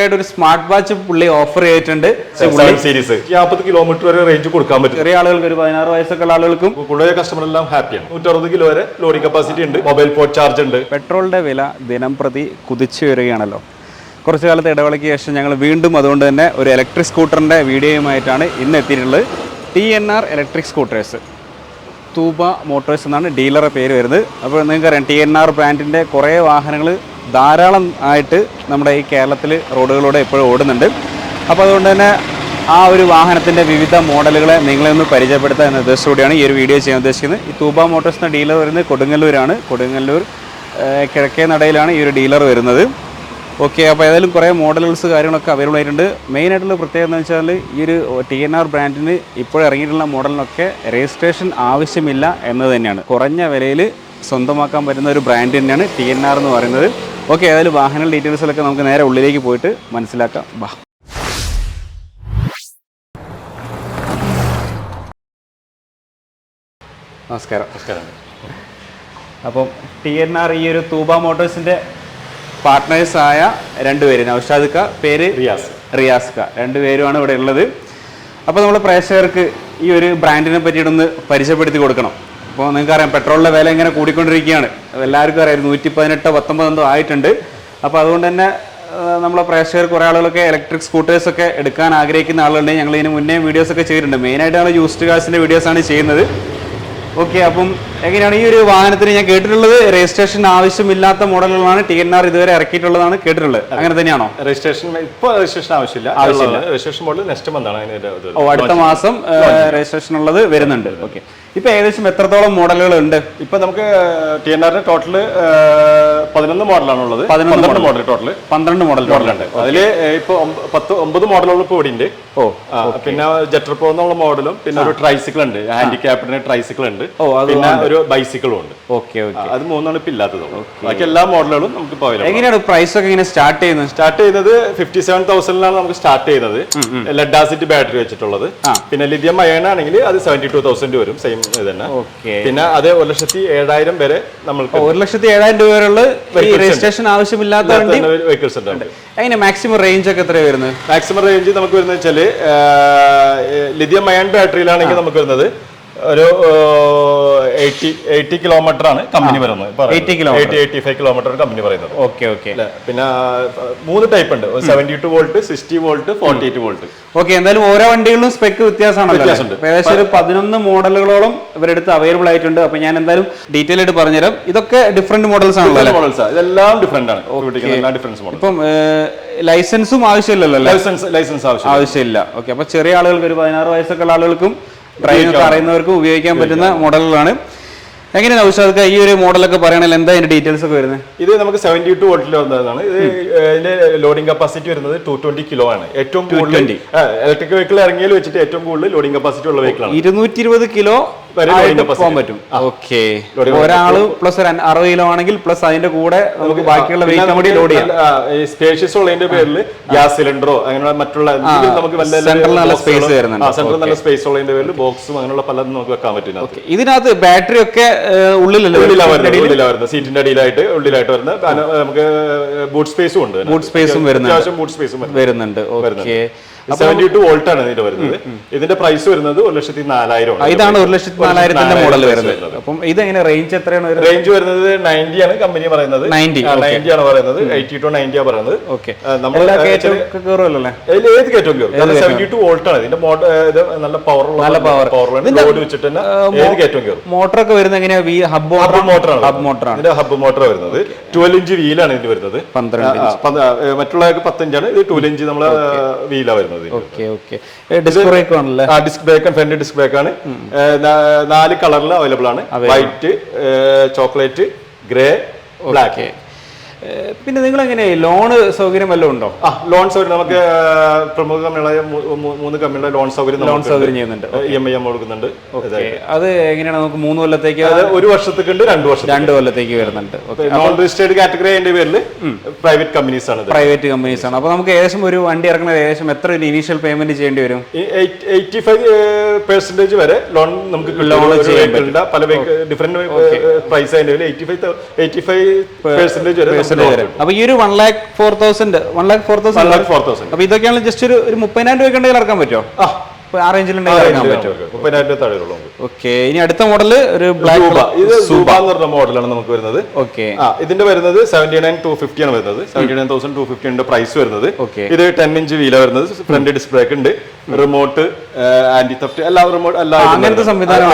ഒരു smart watch പുള്ളി offer ചെയ്തിട്ടുണ്ട്. സീരീസ് 50 കിലോമീറ്റർ വരെ റേഞ്ച് കൊടുക്കാൻ പറ്റും. ചെറിയ ആളുകൾക്ക് ഒരു 16 വയസ്സൊക്കെ ഉള്ള ആളുകൾക്കും കൂടുതൽ കസ്റ്റമർ എല്ലാം ഹാപ്പിയാണ്. 160 കിലോ വരെ ലോഡിംഗ് കപ്പാസിറ്റി ഉണ്ട്. മൊബൈൽ ഫോൺ ചാർജ് ഉണ്ട്. പെട്രോളിന്റെ വില ദിനം പ്രതി കുതിച്ചു വരികയാണല്ലോ. കുറച്ചു കാലത്തെ ഇടവേളയ്ക്ക് ശേഷം ഞങ്ങൾ വീണ്ടും അതുകൊണ്ട് തന്നെ ഒരു ഇലക്ട്രിക് സ്കൂട്ടറിന്റെ വീഡിയോയുമായിട്ടാണ് ഇന്ന് എത്തിയിട്ടുള്ളത്. TNR electric scooters, Thooba Motors എന്നാണ് ഡീലറെ പേര് വരുന്നത്. അപ്പോൾ നിങ്ങൾക്കറിയാം TNR ബ്രാൻഡിൻ്റെ കുറേ വാഹനങ്ങൾ ധാരാളം ആയിട്ട് നമ്മുടെ ഈ കേരളത്തിൽ റോഡുകളിലൂടെ എപ്പോഴും ഓടുന്നുണ്ട്. അപ്പോൾ അതുകൊണ്ട് തന്നെ ആ ഒരു വാഹനത്തിൻ്റെ വിവിധ മോഡലുകളെ നിങ്ങളെ ഒന്ന് പരിചയപ്പെടുത്തുക എന്ന ഉദ്ദേശത്തോടെയാണ് ഈ ഒരു വീഡിയോ ചെയ്യാൻ ഉദ്ദേശിക്കുന്നത്. ഈ തൂബ മോട്ടോഴ്സ് എന്ന ഡീലർ വരുന്നത് കൊടുങ്ങല്ലൂരാണ്. കൊടുങ്ങല്ലൂർ കിഴക്കേ നടയിലാണ് ഈ ഒരു ഡീലർ വരുന്നത്. ഓക്കെ, അപ്പോൾ ഏതായാലും കുറേ മോഡൽസ് കാര്യങ്ങളൊക്കെ അവൈലബിൾ ആയിട്ടുണ്ട്. മെയിനായിട്ടുള്ള പ്രത്യേകത എന്ന് വെച്ചാൽ ഈ ഒരു TNR ബ്രാൻഡിന് ഇപ്പോൾ ഇറങ്ങിയിട്ടുള്ള മോഡലിനൊക്കെ രജിസ്ട്രേഷൻ ആവശ്യമില്ല എന്നത് തന്നെയാണ്. കുറഞ്ഞ വിലയിൽ സ്വന്തമാക്കാൻ പറ്റുന്ന ഒരു ബ്രാൻഡ് തന്നെയാണ് TNR എന്ന് പറയുന്നത്. ഓക്കെ, ഏതായാലും വാഹന ഡീറ്റെയിൽസിലൊക്കെ നമുക്ക് നേരെ ഉള്ളിലേക്ക് പോയിട്ട് മനസ്സിലാക്കാം. വാ. നമസ്കാരം. അപ്പം TNR ഈ ഒരു തൂബ മോട്ടോഴ്സിൻ്റെ പാർട്ട്നേഴ്സായ രണ്ടുപേര്, നൗഷാദ് ക, പേര് റിയാസ് ക, രണ്ടുപേരുമാണ് ഇവിടെ ഉള്ളത്. അപ്പോൾ നമ്മൾ പ്രേക്ഷകർക്ക് ഈ ഒരു ബ്രാൻഡിനെ പറ്റിയിട്ടൊന്ന് പരിചയപ്പെടുത്തി കൊടുക്കണം. അപ്പോൾ നിങ്ങൾക്കറിയാം പെട്രോളിൻ്റെ വില ഇങ്ങനെ കൂടിക്കൊണ്ടിരിക്കുകയാണ്. എല്ലാവർക്കും അറിയാം 118, 19 എന്തോ ആയിട്ടുണ്ട്. അപ്പോൾ അതുകൊണ്ട് തന്നെ നമ്മളെ പ്രേക്ഷകർ കുറേ ആളുകളൊക്കെ ഇലക്ട്രിക് സ്കൂട്ടേഴ്സൊക്കെ എടുക്കാൻ ആഗ്രഹിക്കുന്ന ആളുകളുണ്ടെങ്കിൽ ഞങ്ങൾ ഇതിന് മുന്നേ വീഡിയോസൊക്കെ ചെയ്തിട്ടുണ്ട്. മെയിനായിട്ട് നമ്മൾ യൂസ്ഡ് കാർസിൻ്റെ വീഡിയോസാണ് ചെയ്യുന്നത്. ഓക്കെ, അപ്പം എങ്ങനെയാണ് ഈ ഒരു വാഹനത്തിന് ഞാൻ കേട്ടിട്ടുള്ളത് രജിസ്ട്രേഷൻ ആവശ്യമില്ലാത്ത മോഡലുകളാണ് TNR ഇതുവരെ ഇറക്കിയിട്ടുള്ളതാണ് കേട്ടിട്ടുള്ളത്. അങ്ങനെ തന്നെയാണോ? രജിസ്ട്രേഷൻ ആവശ്യമില്ല. രജിസ്ട്രേഷൻ മോഡൽ നെക്സ്റ്റ് മന്ത് ആണ്. അടുത്ത മാസം രജിസ്ട്രേഷൻ ഉള്ളത് വരുന്നുണ്ട്. ഓക്കെ, ഇപ്പൊ ഏകദേശം എത്രത്തോളം മോഡലുകൾ ഉണ്ട്? ഇപ്പൊ നമുക്ക് TNR ടോട്ടൽ 11 മോഡലാണ് ഉള്ളത്. 12 മോഡൽ ടോട്ടൽ 12 മോഡലുണ്ട്. അതില് ഇപ്പൊ 9 മോഡലുകൾ ഇപ്പൊ ഇവിടെ ഉണ്ട്. പിന്നെ ജെറ്റർ പ്രോ എന്നുള്ള മോഡലും, പിന്നെ ഒരു ട്രൈസിക്കിൾ ഉണ്ട്, ഹാൻഡിക്യാപ്ഡിന് ട്രൈസിക്കിൾ ഉണ്ട്, പിന്നെ ഒരു ബൈസിക്കിളും ഉണ്ട്. ഓക്കെ, അത് മൂന്നാണ് ഇപ്പൊ ഇല്ലാത്തത്. ബാക്കി എല്ലാ മോഡലുകളും നമുക്ക് ഇപ്പൊ അവൈലബിൾ. എങ്ങനെയാണ് പ്രൈസ് ഒക്കെ ഇങ്ങനെ സ്റ്റാർട്ട് ചെയ്യുന്നത് 57,000 നമുക്ക് സ്റ്റാർട്ട് ചെയ്യുന്നത്. ലെഡ് ആസിഡ് ബാറ്ററി വെച്ചിട്ടുള്ളത്. പിന്നെ ലിഥിയം അയൺ ആണെങ്കിൽ അത് 72,000 വരും. സെയിം തന്നെ. പിന്നെ അത് 1,07,000 വരെ നമ്മൾക്ക് 1,07,000 രൂപ വരെയുള്ള രജിസ്ട്രേഷൻ ആവശ്യമില്ലാത്ത വെഹിക്കിൾസ് ഉണ്ട്. എങ്ങനെ മാക്സിമം റേഞ്ച് ഒക്കെ എത്രയാണ് വരുന്നത്? മാക്സിമം റേഞ്ച് നമുക്ക് വരുന്നത് വെച്ചാല് ലിഥിയം അയൺ ബാറ്ററിയിലാണെങ്കിൽ നമുക്ക് വരുന്നത് ഒരു 80 കിലോമീറ്റർ ആണ് കമ്പനി പറയുന്നത്. 85 കിലോമീറ്റർ കമ്പനി പറയുന്നത്. ഓക്കെ, പിന്നെ 3 ടൈപ്പ് ഉണ്ട്. 72 വോൾട്ട്, 60 വോൾട്ട്, 48 വോൾട്ട്. ഓക്കെ, എന്തായാലും ഓരോ വണ്ടികളിലും സ്പെക്ക് വ്യത്യാസമുണ്ട്. ഏകദേശം ഒരു 11 മോഡലുകളോളം ഇവരുടെ അടുത്ത് അവൈലബിൾ ആയിട്ടുണ്ട്. അപ്പൊ ഞാൻ എന്തായാലും ഡീറ്റെയിൽ ആയിട്ട് പറഞ്ഞുതരാം. ഇതൊക്കെ ഡിഫറെന്റ് മോഡൽസ് ആണല്ലോ. ഇതെല്ലാം ഡിഫറെന്റ് ആണ്. ഇപ്പം ലൈസൻസും ആവശ്യമില്ലല്ലോ? ലൈസൻസ് ആവശ്യമില്ല. ഓക്കെ, അപ്പൊ ചെറിയ ആളുകൾക്ക് ഒരു 16 വയസ്സൊക്കെ ഉള്ള ആളുകൾക്കും ഡ്രൈവിംഗ് അറിയുന്നവർക്കും ഉപയോഗിക്കാൻ പറ്റുന്ന മോഡലുകളാണ്. എങ്ങനെ നൗഷാദ് ഈ ഒരു മോഡലൊക്കെ പറയണമെങ്കിൽ എന്താ അതിന്റെ ഡീറ്റെയിൽസ് ഒക്കെ വരുന്നത്? ഇത് നമുക്ക് 72 വോൾട്ടിൽ വരുന്നതാണ്. ഇത് ഇതിന്റെ ലോഡിംഗ് കപ്പാസിറ്റി വരുന്നത് 220 കിലോ ആണ്. ഏറ്റവും കൂടുതൽ ഇലക്ട്രിക് വെഹിക്കിൾ ഇറങ്ങിയാൽ വെച്ചിട്ട് ഏറ്റവും കൂടുതൽ ലോഡിംഗ് കപ്പാസിറ്റി ഉള്ള വെഹിക്കിളാണ്. 220 കിലോ പോകാൻ പറ്റും. ഓക്കെ, ഒരാള് പ്ലസ് 60 കിലോ ആണെങ്കിൽ പ്ലസ് അതിന്റെ കൂടെ നമുക്ക് ബാക്കിയുള്ള വെഹിക്കിൾ കൂടി ലോഡ് ചെയ്യാം. സ്പേഷ്യസ് ഉള്ളതിന്റെ പേരിൽ ഗ്യാസ് സിലിണ്ടറോ അങ്ങനെയുള്ള മറ്റുള്ള നമുക്ക് സെൻട്രൽ നല്ല സ്പേസ് വരുന്നുണ്ട്. സെൻട്രൽ നല്ല സ്പേസ് ഉള്ളതിന്റെ പേരിൽ ബോക്സും അങ്ങനെയുള്ള പലതും നമുക്ക് വെക്കാൻ പറ്റും. ഇതിനകത്ത് ബാറ്ററി ഒക്കെ ഉള്ളിലാണ് വരുന്നത്. സീറ്റിന്റെ അടിയിലായിട്ട് ഉള്ളിലായിട്ട് വരുന്ന നമുക്ക് ബൂട്ട് സ്പേസും ഉണ്ട്. ബൂട്ട് സ്പേസും വരുന്നുണ്ട്. 72 വോൾട്ട് ആണ് ഇതിന്റെ വരുന്നത്. ഇതിന്റെ പ്രൈസ് വരുന്നത് 1,04,000 ആണ്. ഇതാണ് 1,04,000 മോഡൽ വരുന്നത്. അപ്പം ഇതെങ്ങനെ റേഞ്ച് എത്രയാണ്? റേഞ്ച് വരുന്നത് 90 ആണ് കമ്പനി പറയുന്നത്. 90 ആണ് പറയുന്നത്. 80 to 90 ആണ് പറയുന്നത്. ഏത് കയറ്റവും കയറും. 72 വോൾട്ട് ആണ് ഇതിന്റെ നല്ല പവർ ലോഡ് വെച്ചിട്ട് തന്നെ ഏത് കയറ്റവും കയറും. മോട്ടറൊക്കെ വരുന്നത് എങ്ങനെയാ? ഹബ് മോട്ടറാണ്. ഇതിന്റെ ഹബ് മോട്ടർ വരുന്നത് 12 ഇഞ്ച് വീലാണ് ഇതിന് വരുന്നത്. 12 മറ്റുള്ള 15 ഇഞ്ചാണ്. ഇത് 12 ഇഞ്ച് നമ്മളെ വീലാ വരുന്നത്. ഡിസ്ക് ബ്രേക്ക് ആണല്ലേ? Disc brake, front disc brake ആണ്. 4 കളറിൽ അവൈലബിൾ ആണ്. White, chocolate, grey, black. പിന്നെ നിങ്ങൾ എങ്ങനെ ലോണ് സൗകര്യം വല്ലതും ഉണ്ടോ? ലോൺ സൗകര്യം നമുക്ക് പ്രമുഖ കമ്പനികളായ 3 കമ്പനികളുടെ ലോൺ സൗകര്യം ചെയ്യുന്നുണ്ട്. EMI കൊടുക്കുന്നുണ്ട്. അത് എങ്ങനെയാണ്? നമുക്ക് 3 കൊല്ലത്തേക്ക്, 1 വർഷത്തേക്കുണ്ട്, 2 കൊല്ലത്തേക്ക് വരുന്നുണ്ട്. നോൺ രജിസ്റ്റേർഡ് കാറ്റഗറി അതിന്റെ പേരിൽ പ്രൈവറ്റ് കമ്പനീസ് ആണ്. അപ്പൊ നമുക്ക് ഏകദേശം ഒരു വണ്ടി ഇറങ്ങുന്നത് ഏകദേശം എത്ര ഒരു ഇനീഷ്യൽ പേയ്മെന്റ് ചെയ്യേണ്ടി വരും? 85% വരെ ലോൺ നമുക്ക് പല ഡിഫറെന്റ് പ്രൈസ് അതിന്റെ 85% വരെ പെർസെന്റേജ് വരെ. അപ്പൊ ഈ ഒരു 1,04,000 അപ്പൊ ഇതൊക്കെയാണ് ജസ്റ്റ് ഒരു 30,000 രൂപ ഉണ്ടെങ്കിൽ ഇറക്കാൻ പറ്റുമോ? ആ റേഞ്ചിലുണ്ടെങ്കിൽ ഇറക്കാൻ പറ്റും. 30,000 താഴെയുള്ളൂ. ഓക്കെ, ഇനി അടുത്ത മോഡൽ ഒരു ബ്ലാക്ക് ഇത് സൂബ എന്ന് പറഞ്ഞ മോഡലാണ് നമുക്ക് വരുന്നത്. ഓക്കെ, ഇതിന്റെ വരുന്നത് 79,250 ആണ് വരുന്നത്. 79,250 പ്രൈസ് വരുന്നത്. ഓക്കെ, ഇത് 10 ഇഞ്ച് വീല വരുന്നത്. ഫ്രണ്ട് ഡിസ്പ്ലേ ഒക്കെ ഉണ്ട്, റിമോട്ട്, ആന്റി തെഫ്റ്റ് എല്ലാ റിമോട്ട് അങ്ങനത്തെ സംവിധാനം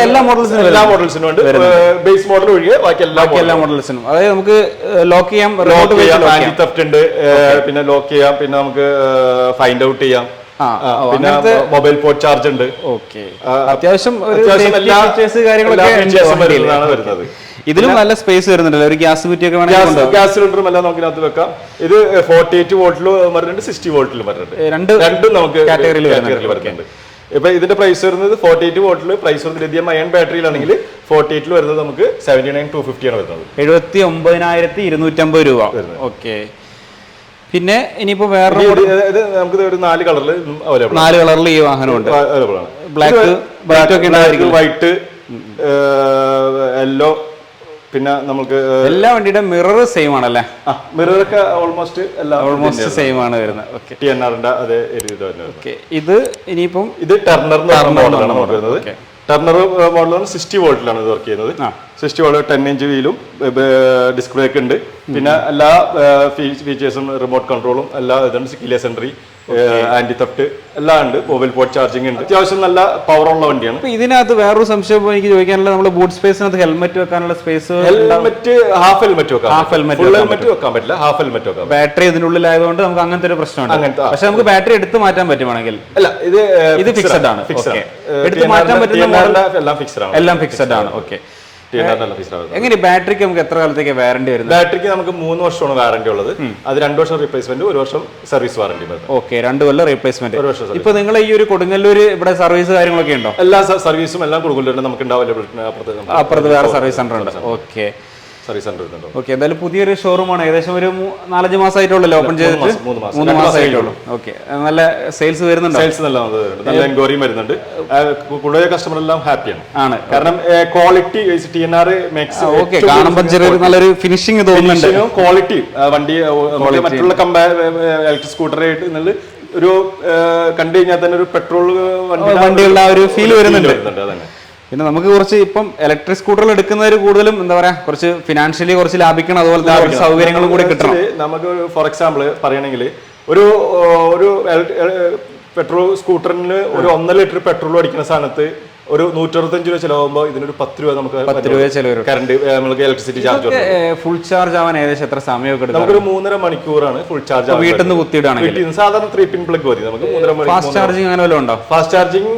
എല്ലാ മോഡൽസിനും ഉണ്ട്. ബേസ് മോഡൽ ഒഴികെ ബാക്കി എല്ലാ മോഡൽസിനും. അതായത് നമുക്ക് ലോക്ക് ചെയ്യാം, ആന്റി തെഫ്റ്റ് ഉണ്ട്, പിന്നെ ലോക്ക് ചെയ്യാം, പിന്നെ നമുക്ക് ഫൈൻഡ് ഔട്ട് ചെയ്യാം, പിന്നെ മൊബൈൽ പോർട്ട് ചാർജ് ഉണ്ട്. ഓക്കെ, അത്യാവശ്യം വരുന്നത്. ഇതിലും നല്ല സ്പേസ് വരുന്നുണ്ടല്ലോ, ഒരു ഗ്യാസ് കുറ്റിയൊക്കെ വേണമെങ്കിൽ ഗ്യാസ് സിലിണ്ടറും എല്ലാം നമുക്ക് ഇതിനകത്ത് വെക്കാം. ഇത് 48 വോൾട്ടിലും വരുന്നുണ്ട്, 60 വോൾട്ടിലും വരുന്നുണ്ട്. രണ്ടും നമുക്ക് കാറ്റഗറിയിൽ വരുന്നുണ്ട്. ഇപ്പൊ ഇതിന്റെ പ്രൈസ് വരുന്നത് 48 വോൾട്ടിൽ പ്രൈസ് വരുന്നത് ലിഥിയം അയൺ ബാറ്ററിയിലാണെങ്കിൽ 48 വരുന്നത് നമുക്ക് 79,250 ആണ് വരുന്നത്. 79,250 രൂപ. ഓക്കെ, പിന്നെ ഇനിയിപ്പോ വേറെ നമുക്ക് ഒരു 4 കളറിൽ അവൈലബിൾ. 4 കളറിൽ ഈ വാഹനമുണ്ട്. അവൈലബിൾ ആണ്. ബ്ലാക്ക്, വൈറ്റ്, യെല്ലോ, പിന്നെ നമുക്ക് എല്ലാ വണ്ടിയുടെ മിറർ സെയിം ആണല്ലേ? മിററൊക്കെ ഓൾമോസ്റ്റ് സെയിം ആണ് വരുന്നത്. ഓക്കെ, TNR-ന്റെ അതേ രീതി. ഓക്കെ, ഇത് ഇനിയിപ്പം ഇത് ടർണർ മോഡലാണ് വരുന്നത്. ടർണർ മോഡലാണ് 60 വോൾട്ടിലാണ് ഇത് വർക്ക് ചെയ്യുന്നത്. 60 വോൾട്ട് 10 ഇഞ്ച് വീലും ഡിസ്പ്ലേ ഒക്കെ ഉണ്ട്. പിന്നെ എല്ലാ ഫീച്ചേഴ്സും റിമോട്ട് കൺട്രോളും എല്ലാം ഇതുണ്ട്. കീലെസ് എൻട്രി, ആന്റി തെഫ്റ്റ് എല്ലാം ഉണ്ട്. മൊബൈൽ പോർട്ട് ചാർജിങ് ഉണ്ട്. അത്യാവശ്യം നല്ല പവർ ഉള്ള വണ്ടിയാണ്. ഇതിനകത്ത് വേറൊരു സംശയം എനിക്ക് ചോദിക്കാനുള്ള, നമ്മുടെ ബൂട്ട് സ്പേസിനകത്ത് ഹെൽമെറ്റ് വെക്കാനുള്ള സ്പേസ്, ഹെൽമെറ്റ് ഹാഫ് ഹെൽമെറ്റ് വെക്കാൻ പറ്റില്ല, ഹാഫ് ഹെൽമെറ്റ് വെക്കാം. ബാറ്ററി ഇതിനുള്ളിലായതുകൊണ്ട് നമുക്ക് അങ്ങനത്തെ ഒരു പ്രശ്നമുണ്ട്. പക്ഷെ നമുക്ക് ബാറ്ററി എടുത്ത് മാറ്റാൻ പറ്റുവാണെങ്കിൽ അല്ല, ഇത് ഫിക്സഡ് ആണ്. എടുത്ത് മാറ്റാൻ പറ്റുന്ന എല്ലാം ഫിക്സഡ് ആണ്. ഓക്കെ, എങ്ങനെ ബാറ്ററിക്ക് നമുക്ക് എത്ര കാലത്തേക്ക് വാറന്റി വരുന്നത്? ബാറ്ററിക്ക് നമുക്ക് 3 വർഷമാണ് വാറന്റി ഉള്ളത്. അത് 2 വർഷം റീപ്ലേസ്മെന്റ്, 1 വർഷം സർവീസ് വാറന്റി. ഓക്കെ, 2 കൊല്ലം റീപ്ലേസ്മെന്റ്. ഇപ്പൊ നിങ്ങൾ ഈ ഒരു കൊടുങ്ങല്ലൂർ ഇവിടെ സർവീസ് കാര്യങ്ങളൊക്കെ ഉണ്ടോ? എല്ലാ സർവീസും എല്ലാം കൊടുങ്ങല്ലൂരിൽ നമുക്ക് ഉണ്ടാവില്ല. അപ്പുറത്ത് വേറെ സർവീസ് സെന്റർ ഉണ്ട്. ഓക്കെ, സർവീസ് സെന്റർ ഉണ്ട്. ഓക്കെ, എന്തായാലും പുതിയൊരു ഷോറൂമാണ്. ഏകദേശം ഒരു 4-5 മാസമായിട്ടുള്ളൂ ഓപ്പൺ ചെയ്തിട്ട്. 3 മാസമായിട്ടുള്ളൂ. ഓക്കെ, നല്ല സെയിൽസ് വരുന്നുണ്ട്. സെയിൽസ് നല്ല എൻക്വയറിയും വരുന്നുണ്ട്. കൂടുതൽ കസ്റ്റമർ എല്ലാം ഹാപ്പിയാണ്. കാരണം ക്വാളിറ്റി TNR മേക്സ്. ഓക്കെ, കാണുമ്പോൾ ചെറിയൊരു നല്ലൊരു ഫിനിഷിംഗ് തോന്നുന്നുണ്ട്. ക്വാളിറ്റി വണ്ടി മറ്റുള്ള ഇലക്ട്രിക് സ്കൂട്ടറായിട്ട് ഒരു കണ്ടു കഴിഞ്ഞാൽ തന്നെ ഒരു പെട്രോൾ വണ്ടിയുള്ള ഒരു ഫീൽ വരുന്നുണ്ട്. പിന്നെ നമുക്ക് കുറച്ച് ഇപ്പം ഇലക്ട്രിക് സ്കൂട്ടറുകൾ എടുക്കുന്നവർ കൂടുതലും എന്താ പറയാ, കുറച്ച് ഫിനാൻഷ്യലി കുറച്ച് ലാഭിക്കണം, അതുപോലെ തന്നെ കുറച്ച് സൗകര്യങ്ങളും കൂടി കിട്ടണം. നമുക്ക് ഫോർ എക്സാമ്പിൾ പറയണമെങ്കിൽ ഒരു പെട്രോൾ സ്കൂട്ടറിന് ഒരു 1.5 ലിറ്റർ പെട്രോൾ അടിക്കുന്ന സ്ഥാനത്ത് ഒരു 165 രൂപ ചിലവാകുമ്പോൾ ഇതിനൊരു 10 രൂപ നമുക്ക് 10 രൂപ ചിലവ്. കറണ്ട് നമുക്ക് ഇലക്ട്രിസിറ്റി ചാർജ് ഫുൾ ചാർജ് ആവാൻ ഏകദേശം എത്ര സമയമൊക്കെ എടുക്കും? നമുക്കൊരു 3.5 മണിക്കൂറാണ് ഫുൾ ചാർജ്. വീട്ടിൽ നിന്ന് കുത്തിയിടാണെങ്കിൽ സാധാരണ 3 പിൻ പ്ലഗ് മതി. നമുക്ക് 3.5 മണിക്കൂർ. ഫാസ്റ്റ് ചാർജിങ് അങ്ങനെ വല്ലതും ഉണ്ടോ? ഫാസ്റ്റ് ചാർജിങ്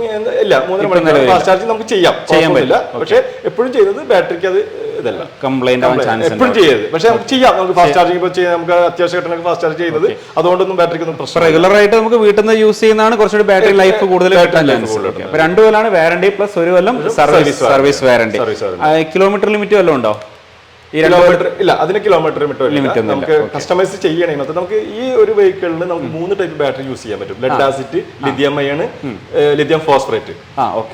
ഇല്ല, 3.5 മണിക്കൂർ ഫാസ്റ്റ് ചാർജിങ് നമുക്ക് ചെയ്യാൻ പറ്റില്ല. പക്ഷെ എപ്പോഴും ചെയ്യുന്നത് ബാറ്ററിക്ക് അത് ഇതല്ല, കംപ്ലൈന്റ് ആവാൻ ചാൻസ് എപ്പോഴും ചെയ്യരുത്. പക്ഷെ നമുക്ക് ചെയ്യാം. നമുക്ക് ഫാസ്റ്റ് ചാർജിങ് ഇപ്പോൾ ചെയ്യാം. നമുക്ക് അത്യാവശ്യം ഘട്ടങ്ങൾക്ക് ഫാസ്റ്റ് ചാർജ് ചെയ്യുന്നത് അതുകൊണ്ടൊന്നും ബാറ്ററിക്ക് ഒന്നും പ്രശ്നം. റെഗുലർ ആയിട്ട് നമുക്ക് വീട്ടിൽ നിന്ന് യൂസ് ചെയ്യുന്നതാണ് കുറച്ചുകൂടി ബാറ്ററി ലൈഫ് കൂടുതൽ കിട്ടാൻ ചാൻസ്. 2 കൊല്ലാണ് വാറന്റി പ്ലസ് 1 കൊല്ലം സർവീസ് വാറന്റി. കിലോമീറ്റർ ലിമിറ്റ് വല്ലതും ഉണ്ടോ? കിലോമീറ്റർ ഇല്ല, അതിന് കിലോമീറ്റർ ലിമിറ്റ് നമുക്ക് കസ്റ്റമൈസ് ചെയ്യണമെങ്കിൽ നമുക്ക് ഈ ഒരു വെഹിക്കിളിന് നമുക്ക് 3 ടൈപ്പ് ബാറ്ററി യൂസ് ചെയ്യാൻ പറ്റും. Lead acid, lithium ion, lithium phosphorate.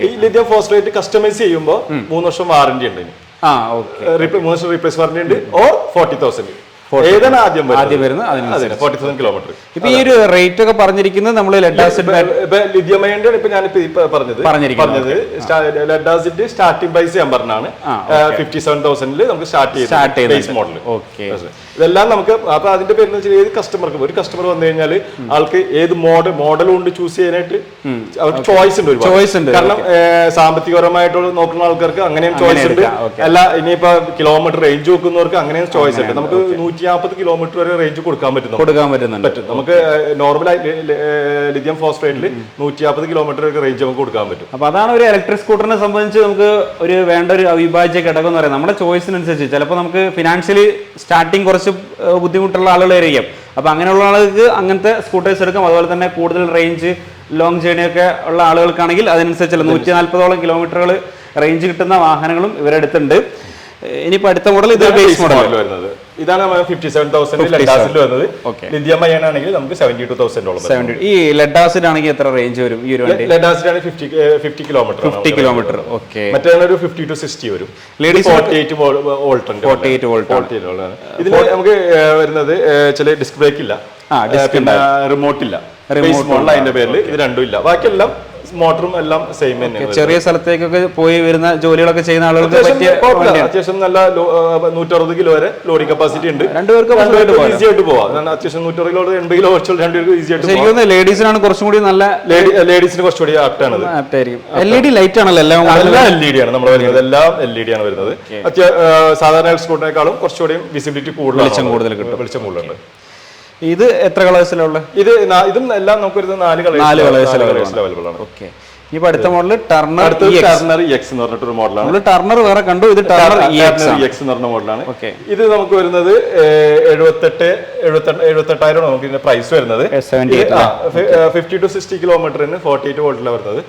ഈ ലിഥിയം ഫോസ്ഫറേറ്റ് കസ്റ്റമൈസ് ചെയ്യുമ്പോൾ 3 വർഷം വാറന്റി ഉണ്ട്. 3 വർഷം റീപ്ലേസ് വാറന്റി ഉണ്ട്. ഓർ 40,000 ഏതാണ് ആദ്യം വരുന്നത് 40,000 കിലോമീറ്റർ. ഇപ്പൊ ഈ ഒരു റേറ്റ് ഒക്കെ പറഞ്ഞിരിക്കുന്നത് നമ്മൾ ലെഡ് ആസിഡ് ലിഥിയം അയൺ ഇപ്പൊ ഞാനിപ്പോ പറഞ്ഞത് ലെഡ് ആസിഡ് സ്റ്റാർട്ടിംഗ് പ്രൈസ് ഞാൻ പറഞ്ഞാണ് 57,000 നമുക്ക് സ്റ്റാർട്ട് ബേസ് മോഡൽ. ഇതെല്ലാം നമുക്ക് അപ്പൊ അതിന്റെ പേര് ഏത് കസ്റ്റമർക്ക്, ഒരു കസ്റ്റമർ വന്നു കഴിഞ്ഞാൽ ആൾക്ക് ഏത് മോഡൽ കൊണ്ട് ചൂസ് ചെയ്യാനായിട്ട് അവർക്ക് ചോയ്സ് ഉണ്ട്. കാരണം സാമ്പത്തികപരമായിട്ട് നോക്കുന്ന ആൾക്കാർക്ക് അങ്ങനെയും ചോയ്സ് ഉണ്ട്. അല്ല ഇനിയിപ്പോ കിലോമീറ്റർ റേഞ്ച് നോക്കുന്നവർക്ക് അങ്ങനെയും ചോയ്സ് ഉണ്ട്. നമുക്ക് 150 കിലോമീറ്റർ വരെ റേഞ്ച് കൊടുക്കാൻ പറ്റും. നമുക്ക് നോർമൽ ലിഥിയം ഫോസ്ഫേറ്റിൽ 150 കിലോമീറ്റർ വരെ റേഞ്ച് നമുക്ക് കൊടുക്കാൻ പറ്റും. അപ്പൊ അതാണ് ഒരു ഇലക്ട്രിക് സ്കൂട്ടറിനെ സംബന്ധിച്ച് നമുക്ക് ഒരു വേണ്ട ഒരു അവിഭാജ്യ ഘടകം എന്ന് പറയുന്നത്. നമ്മുടെ ചോയ്സിനനുസരിച്ച് ചിലപ്പോൾ നമുക്ക് ഫിനാൻഷ്യലി സ്റ്റാർട്ടിങ് കുറച്ച് ബുദ്ധിമുട്ടുള്ള ആളുകളായിരിക്കും. അപ്പൊ അങ്ങനെയുള്ള ആളുകൾക്ക് അങ്ങനത്തെ സ്കൂട്ടേഴ്സ് എടുക്കാം. അതുപോലെ തന്നെ കൂടുതൽ റേഞ്ച് ലോങ് ജേർണി ഒക്കെ ഉള്ള ആളുകൾക്കാണെങ്കിൽ അതിനനുസരിച്ചുള്ള 140ഓളം കിലോമീറ്ററുകൾ റേഞ്ച് കിട്ടുന്ന വാഹനങ്ങളും ഇവരെടുത്തുണ്ട്. ഇനിയിപ്പോ അടുത്ത മോഡൽ ഇത് ബേസ് മോഡൽ വരുന്നത് ഇതാണ് 57,000 ലെഡ് ആസിഡ് വരുന്നത്. ലിഥിയം അയൺ ആണെങ്കിൽ നമുക്ക് 72,000. ഈ ലെഡ് ആസിഡ് ആണെങ്കിൽ എത്ര റേഞ്ച് വരും ഈ ഒരു വണ്ടി? ലെഡ് ആസിഡ് ആണ് 50 കിലോമീറ്റർ. 50 കിലോമീറ്റർ. ഓക്കെ. മറ്റേ ഒരു 50 to 60 വരും. ലേഡീസ് 48 വോൾട്ട് ഉണ്ട്. 48 വോൾട്ട്. ഇതിൽ നമുക്ക് വരുന്നത് ചില ഡിസ്ക് ബ്രേക്ക് ഇല്ല, പിന്നെ റിമോട്ട് ഇല്ല, അതിന്റെ പേരിൽ ഇത് രണ്ടും ഇല്ല. ബാക്കിയെല്ലാം മോട്ടറും എല്ലാം സെയിം തന്നെയാണ്. ചെറിയ സ്ഥലത്തേക്കൊക്കെ പോയി വരുന്ന ജോലികളൊക്കെ ചെയ്യുന്ന ആളുകൾക്ക് പറ്റിയ അത്യാവശ്യം നല്ല 160 കിലോ വരെ ലോഡിംഗ് കപ്പാസിറ്റി ഉണ്ട്. രണ്ടുപേർക്ക് ഈസി ആയിട്ട് പോവാം. അത്യാവശ്യം 160 കിലോ 80 കിലോ രണ്ടുപേർക്ക് ഈസി ആയിട്ട്. ശരിക്കും ലേഡീസിനാണ് കുറച്ചും കൂടി നല്ല, ലേഡീസിന് കുറച്ചുകൂടി ആപ്റ്റാണ്. LED ലൈറ്റ് ആണല്ലോ എല്ലാം LED ആണ് നമ്മൾ വരുന്നത്, എല്ലാം LED ആണ് വരുന്നത്. സാധാരണ സ്കൂട്ടറിനേക്കാളും കുറച്ചുകൂടി വിസിബിലിറ്റി കൂടുതൽ, വെളിച്ചം കൂടുതലുണ്ട്. ഇത് എത്ര കളേഴ്സിലുള്ള? ഇതും എല്ലാം നമുക്ക് വരുന്നത് 4 കളേഴ്സ് അവൈലബിൾ ആണ്. ഓക്കെ. ഇപ്പൊ അടുത്ത മോഡൽ ടർണർ EX എന്ന് പറഞ്ഞിട്ടൊരു മോഡലാണ്. നമ്മൾ ടർണർ വേറെ കണ്ടു, ഇത് ടർണർ EX എന്ന് പറഞ്ഞ മോഡലാണ്. ഇത് നമുക്ക് വരുന്നത് 78,000 നമുക്ക് ഇതിന്റെ പ്രൈസ് വരുന്നത്. 50 to 60 കിലോമീറ്ററിന് 48 വോൾട്ടിലാണ് വരുന്നത്.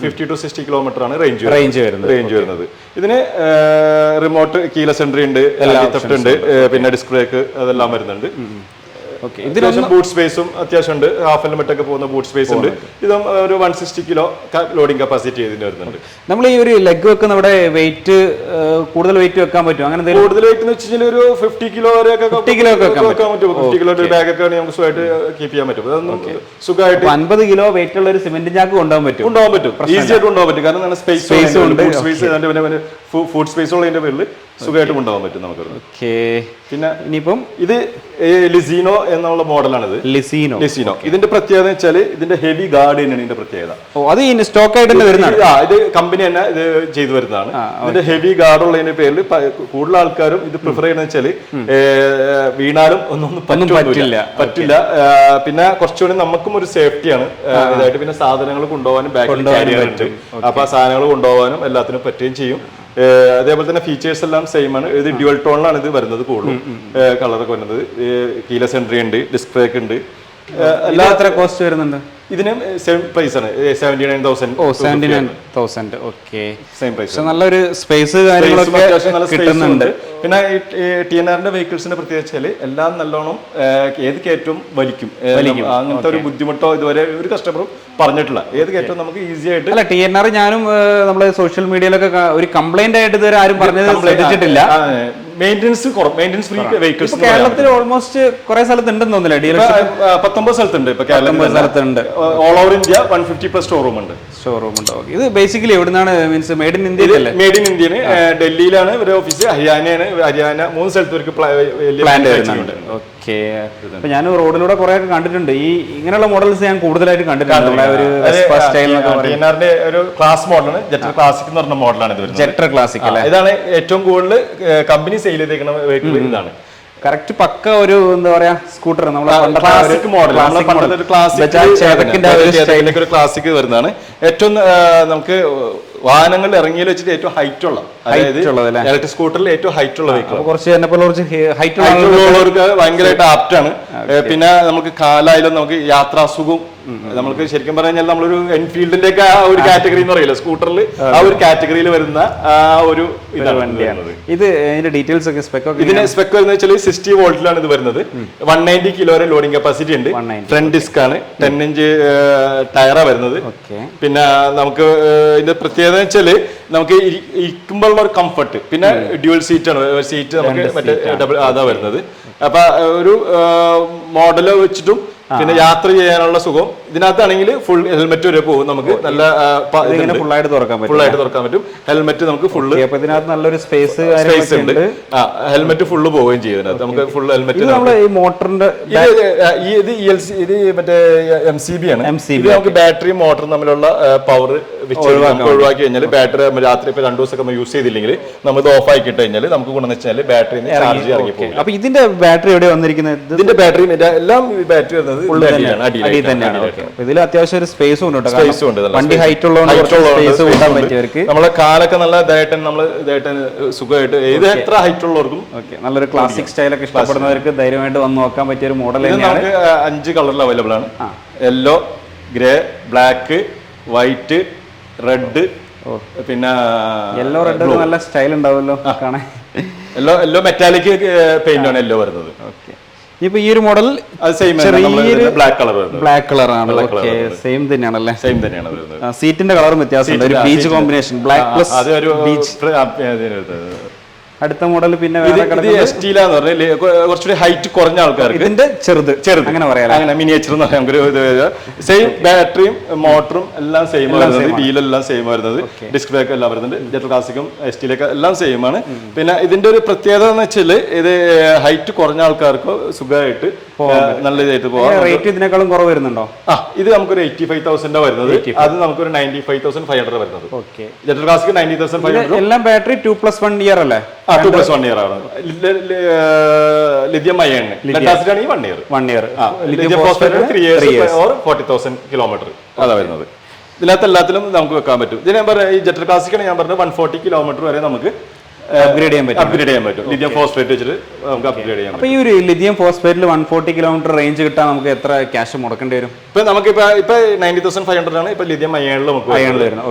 50 to 60 കിലോമീറ്റർ ആണ് റേഞ്ച് വരുന്നത്. ഇതിന് റിമോട്ട് കീലെസ് എൻട്രി ഉണ്ട്, ഉണ്ട്, പിന്നെ ഡിസ്ക് ബ്രേക്ക് അതെല്ലാം വരുന്നുണ്ട്. അത്യാവശ്യം ബൂട്ട് സ്പേസും അത്യാവശ്യം ഉണ്ട്. ഹാഫ് ഹെൽമെറ്റ് ഒക്കെ പോകുന്ന ബൂട്ട് സ്പേസ് ഉണ്ട്. ഇതും ഒരു 160 കിലോ ലോഡിംഗ് കപ്പാസിറ്റി ഇതിന് വരുന്നുണ്ട്. നമ്മൾ ഈ ഒരു ലെഗ് വെക്കുന്ന ഇവിടെ വെയിറ്റ് കൂടുതൽ വെയിറ്റ് വെക്കാൻ പറ്റും? അങ്ങനെ കൂടുതൽ വെയിറ്റ് എന്ന് വെച്ചാൽ ഒരു 50 കിലോ വരെ വെക്കാൻ പറ്റും. 50 കിലോ ബാഗ് ഒക്കെ നമുക്ക് സുഖമായിട്ട് കീപ്പ് ചെയ്യാൻ പറ്റും. അതൊന്നും സുഖമായിട്ട് 50 കിലോ വെയിറ്റ് ഉള്ള ഒരു സിമെന്റ് ചാക്ക് കൊണ്ടുപോകാൻ പറ്റും. ഈസി ആയിട്ട് കൊണ്ടുപോകാൻ പറ്റും. കാരണം സ്പേസ് ഉണ്ട്, ഫുഡ് സ്പേസ് ഉള്ളതിന്റെ പേരിൽ സുഖമായിട്ട് കൊണ്ടുപോകാൻ പറ്റും നമുക്ക്. പിന്നെ ഇനിയിപ്പം ഇത് ലിസീനോ എന്നുള്ള മോഡലാണിത്. ലിസീനോ ഇതിന്റെ പ്രത്യേകത വെച്ചാൽ ഇതിന്റെ ഹെവി ഗാർഡ് തന്നെയാണ് ഇതിന്റെ പ്രത്യേകത. അത് സ്റ്റോക്ക് ആയിട്ട് തന്നെ വരുന്നതാണ്. ഇത് കമ്പനി തന്നെ ഇത് ചെയ്തു വരുന്നതാണ്. ഇതിന്റെ ഹെവി ഗാർഡ് ഉള്ളതിന്റെ പേരിൽ കൂടുതൽ ആൾക്കാരും ഇത് പ്രിഫർ ചെയ്യുന്നത് വെച്ചാൽ വീണാലും ഒന്നും പറ്റില്ല. പിന്നെ കുറച്ചുകൂടി നമുക്കും ഒരു സേഫ്റ്റിയാണ് ഇതായിട്ട്. പിന്നെ സാധനങ്ങൾ കൊണ്ടുപോകാനും ബാക്കിൽ കാരിയർ ഉണ്ട്. അപ്പൊ ആ സാധനങ്ങൾ കൊണ്ടുപോകാനും എല്ലാത്തിനും പറ്റുകയും ചെയ്യും. അതേപോലെ തന്നെ ഫീച്ചേഴ്സ് എല്ലാം സെയിം ആണ്. ഇത് ഡ്യുവൽ ടോണിലാണ് ഇത് വരുന്നത്. കൂടുതലും കളറൊക്കെ വരുന്നത്. കീലെസ് എൻട്രി ഉണ്ട്, ഡിസ്ക് ബ്രേക്ക് ഉണ്ട്. എല്ലാ എത്ര കോസ്റ്റ് വരുന്നുണ്ട്? ഇതിന് സെയിം പ്രൈസ് ആണ്, 79,000. 79,000. ഓക്കെ. Same price. നല്ലൊരു സ്പേസ് കാര്യങ്ങളൊക്കെ കിട്ടുന്നുണ്ട്. പിന്നെ TNRന്റെ വെഹിക്കിൾസിന്റെ പ്രത്യേകിച്ചാൽ എല്ലാം നല്ലോണം ഏത് കയറ്റവും വലിക്കും. അങ്ങനത്തെ ഒരു ബുദ്ധിമുട്ടോ ഇതുവരെ ഒരു കസ്റ്റമറും പറഞ്ഞിട്ടില്ല. ഏത് കയറ്റവും നമുക്ക് ഈസി ആയിട്ട്. അല്ല, TNR ഞാനും നമ്മള് സോഷ്യൽ മീഡിയയിലൊക്കെ ഒരു കംപ്ലൈന്റ് ആയിട്ട് ഇതുവരെ ആരും പറഞ്ഞത് ശ്രദ്ധിച്ചിട്ടില്ല. മെയിൻ്റെനൻസ് ഫ്രീ വെഹിക്കിൾസ് കേരളത്തിൽ ഓൾമോസ്റ്റ് കുറെ സ്ഥലത്ത് ഉണ്ടെന്ന് തോന്നില്ല. 19 സ്ഥലത്തുണ്ട് ഇപ്പൊ കേരളത്തിൽ. ഓൾ ഓവർ ഇന്ത്യ 150+ ഷോറൂം ഉണ്ട്. ഇത് ബേസിക്കലി എവിടുന്നാണ്? മീൻസ് മെയ്ഡ് ഇൻ ഇന്ത്യയിലല്ലേ? മെയ്ഡ് ഇൻ ഇന്ത്യന് ഡൽഹിയിലാണ് ഒരു ഓഫീസ്, ഹരിയാന 3 സ്ഥലത്ത് ഒരു പ്ലാൻ വരുന്നുണ്ട്. ഓക്കെ. അപ്പൊ ഞാൻ റോഡിലൂടെ കുറെ ഒക്കെ കണ്ടിട്ടുണ്ട്. ഈ ഇങ്ങനെയുള്ള മോഡൽസ് ഞാൻ കൂടുതലായിട്ട് കണ്ടിട്ടുണ്ട്. ഒരു ക്ലാസ് മോഡലാണ്, ജെറ്റർ ക്ലാസിക് എന്ന് പറഞ്ഞ മോഡലാണ് ഇത്. ജെറ്റർ ക്ലാസിക് അല്ലേ? ഇതാണ് ഏറ്റവും കൂടുതൽ കമ്പനി സെയിൽ ചെയ്തേക്കുന്ന വെഹിക്കിൾ. ഇതാണ് കറക്റ്റ് പക്ക ഒരു എന്താ പറയാ സ്കൂട്ടർ. ക്ലാസിക് മോഡൽ, ഒരു ക്ലാസിക് വരുന്നതാണ്. ഏറ്റവും നമുക്ക് വാഹനങ്ങളിൽ ഇറങ്ങിയിൽ വെച്ചിട്ട് ഏറ്റവും ഹൈറ്റ് ഉള്ള, അതായത് ഇലക്ട്രിക് സ്കൂട്ടറിൽ ഏറ്റവും ഹൈറ്റ് ഉള്ള വെഹിക്കിൾ. കുറച്ച് ഹൈറ്റ് ഉള്ളവർക്ക് ഭയങ്കരമായിട്ട് ആപ്റ്റാണ്. പിന്നെ നമുക്ക് കാലായാലും നമുക്ക് യാത്രാസുഖവും നമുക്ക് ശരിക്കും പറഞ്ഞാൽ നമ്മളൊരു എൻഫീൽഡിന്റെ ഒക്കെ ആ ഒരു കാറ്റഗറി എന്ന് പറയില്ല, സ്കൂട്ടറിൽ ആ ഒരു കാറ്റഗറിയിൽ വരുന്ന ആ ഒരു വണ്ടിയാണ് ഇത്. ഇതിന്റെ ഡീറ്റെയിൽസ് ഒക്കെ ഇതിന് സ്പെക് വരുന്നത് വെച്ചാൽ 60 വോൾട്ടിലാണ് ഇത് വരുന്നത്. 190 കിലോ വരെ ലോഡിംഗ് കപ്പാസിറ്റി ഉണ്ട്. ഫ്രണ്ട് ഡിസ്ക് ആണ്, 10 ഇഞ്ച് ടയറാണ് വരുന്നത്. പിന്നെ നമുക്ക് ഇതിന്റെ പ്രത്യേകത വെച്ചാല് നമുക്ക് ഇരിക്കുമ്പോഴുള്ള ഒരു കംഫർട്ട്, പിന്നെ ഡ്യുവൽ സീറ്റ് ആണ്. സീറ്റ് നമുക്ക് മറ്റേ ഡബിൾ അതാ വരുന്നത്. അപ്പൊ ഒരു മോഡല് വെച്ചിട്ടും പിന്നെ യാത്ര ചെയ്യാനുള്ള സുഖം ഇതിനകത്താണെങ്കിൽ ഫുൾ ഹെൽമെറ്റ് വരെ പോകും. നമുക്ക് നല്ല ഫുള്ളായിട്ട് തുറക്കാൻ പറ്റും. ഹെൽമെറ്റ് നമുക്ക് ഫുള്ള് ഇതിനകത്ത് നല്ലൊരു സ്പേസ് ഉണ്ട്. ഹെൽമെറ്റ് ഫുള്ള് പോവുകയും ചെയ്യും. ഇതിനകത്ത് നമുക്ക് ഫുൾ ഹെൽമെറ്റ്. ഈ മോട്ടറിന്റെ ഇത് മറ്റേ MCB ആണ്. ഇത് നമുക്ക് ബാറ്ററി മോട്ടറും തമ്മിലുള്ള പവർ ഒഴിവാക്കി കഴിഞ്ഞാൽ ബാറ്ററി രാത്രി ഇപ്പൊ 2 ദിവസമൊക്കെ നമ്മൾ യൂസ് ചെയ്തില്ലെങ്കിൽ നമ്മൾ ഇത് ഓഫ് ആക്കി ഇട്ട് കഴിഞ്ഞാൽ നമുക്ക് ഗുണമെന്ന് വെച്ചാൽ ബാറ്ററി ചാർജ് ഇറങ്ങി പോകും. അപ്പൊ ഇതിന്റെ ബാറ്ററി എവിടെ വന്നിരിക്കുന്നത്? ഇതിന്റെ ബാറ്ററി എല്ലാം ബാറ്ററി വരുന്നത് ഇതിൽ അത്യാവശ്യം ഒരു സ്പേസും ഉണ്ട്. വണ്ടി ഹൈറ്റ് ഉള്ളവർക്ക് നമ്മളെ കാലൊക്കെ നല്ല ഇതായിട്ട് സുഖമായിട്ട് ഏത് എത്ര ഹൈറ്റ് ഉള്ളവർക്കും നല്ലൊരു ക്ലാസിക് സ്റ്റൈലൊക്കെ ഇഷ്ടപ്പെടുന്നവർക്ക് ധൈര്യമായിട്ട് വന്ന് നോക്കാൻ പറ്റിയ ഒരു മോഡൽ. നമുക്ക് 5 കളറിൽ അവൈലബിൾ ആണ്. Yellow, grey, black, white, red. പിന്നെ യെല്ലോ റെഡ് നല്ല സ്റ്റൈൽ ഉണ്ടാവുമല്ലോ കാണാൻ. എല്ലോ മെറ്റാലിക് പെയിന്റ് ആണ് എല്ലോ വരുന്നത്. ഓക്കെ. ഇപ്പൊ ഈ ഒരു മോഡൽ അത് സെയിം ബ്ലാക്ക് കളർ വരുന്നത്. ബ്ലാക്ക് കളർ ആണ്. സെയിം തന്നെയാണല്ലേ? സെയിം തന്നെയാണ് വരുന്നത്. സീറ്റിന്റെ കളറും വ്യത്യാസമുണ്ട്. ഒരു beach combination, black plus beach. അടുത്ത മോഡൽ പിന്നെ കുറച്ചുകൂടി ഹൈറ്റ് കുറഞ്ഞ ആൾക്കാർക്ക് ഇതിന്റെ ചെറുത് അങ്ങനെ പറയാം, അങ്ങനെ മിനിയേച്ചർ എന്ന് പറയാം. സെയിം ബാറ്ററിയും മോട്ടറും എല്ലാം സെയിം വരുന്നത്, വീലെല്ലാം സെയിം വരുന്നത്, ഡിസ്ക് ബ്രേക്ക് എല്ലാം വരുന്നുണ്ട്. ജെറ്റ് ക്ലാസിക്കും എസ്റ്റിയിലേക്ക് എല്ലാം സെയിം ആണ്. പിന്നെ ഇതിന്റെ ഒരു പ്രത്യേകത എന്ന് വെച്ചാൽ ഇത് ഹൈറ്റ് കുറഞ്ഞ ആൾക്കാർക്ക് സുഖമായിട്ട് നല്ല ഇതായിട്ട് പോകാം. റേറ്റ് ഇതിനേക്കാളും കുറവ് വരുന്നുണ്ടോ? ഇത് നമുക്കൊരു 85,000 വരുന്നത്, അത് നമുക്കൊരു 95,500 വരുന്നത്. Jet classic 90,500. എല്ലാം ബാറ്ററി 2+1 ഇയർ അല്ലേ? 2+1 ഇയർ ആണ്. ലിഥിയം അയൺ ആണെങ്കിൽ 1 year. 1 year. Lithium phosphate 3 years or 40,000 kilometre അതാ വരുന്നത്. ഇതിനകത്ത് എല്ലാത്തിലും നമുക്ക് വെക്കാൻ പറ്റും. ഇത് ഞാൻ പറഞ്ഞ ഈ ജെറ്റ് ക്ലാസിക്കാണ് ഞാൻ പറഞ്ഞത് 140 കിലോമീറ്റർ വരെ നമുക്ക് അപ്ഗ്രേഡ് ചെയ്യാൻ പറ്റും. ലിഥിയം ഫോസ്ഫേറ്റ് വെച്ചിട്ട് നമുക്ക് അപ്ഗ്രേഡ് ചെയ്യാം. അപ്പൊ ഈ ഒരു ലിഥിയം ഫോസ്ഫേറ്റിൽ 140 കിലോമീറ്റർ റേഞ്ച് കിട്ടാൻ നമുക്ക് എത്ര ക്യാഷ് മുടക്കേണ്ടി വരും? ഇപ്പൊ നമുക്ക് ഇപ്പൊ 90,500 ആണ് ഇപ്പൊ ലിഥിയം അയണിൽ നമുക്ക്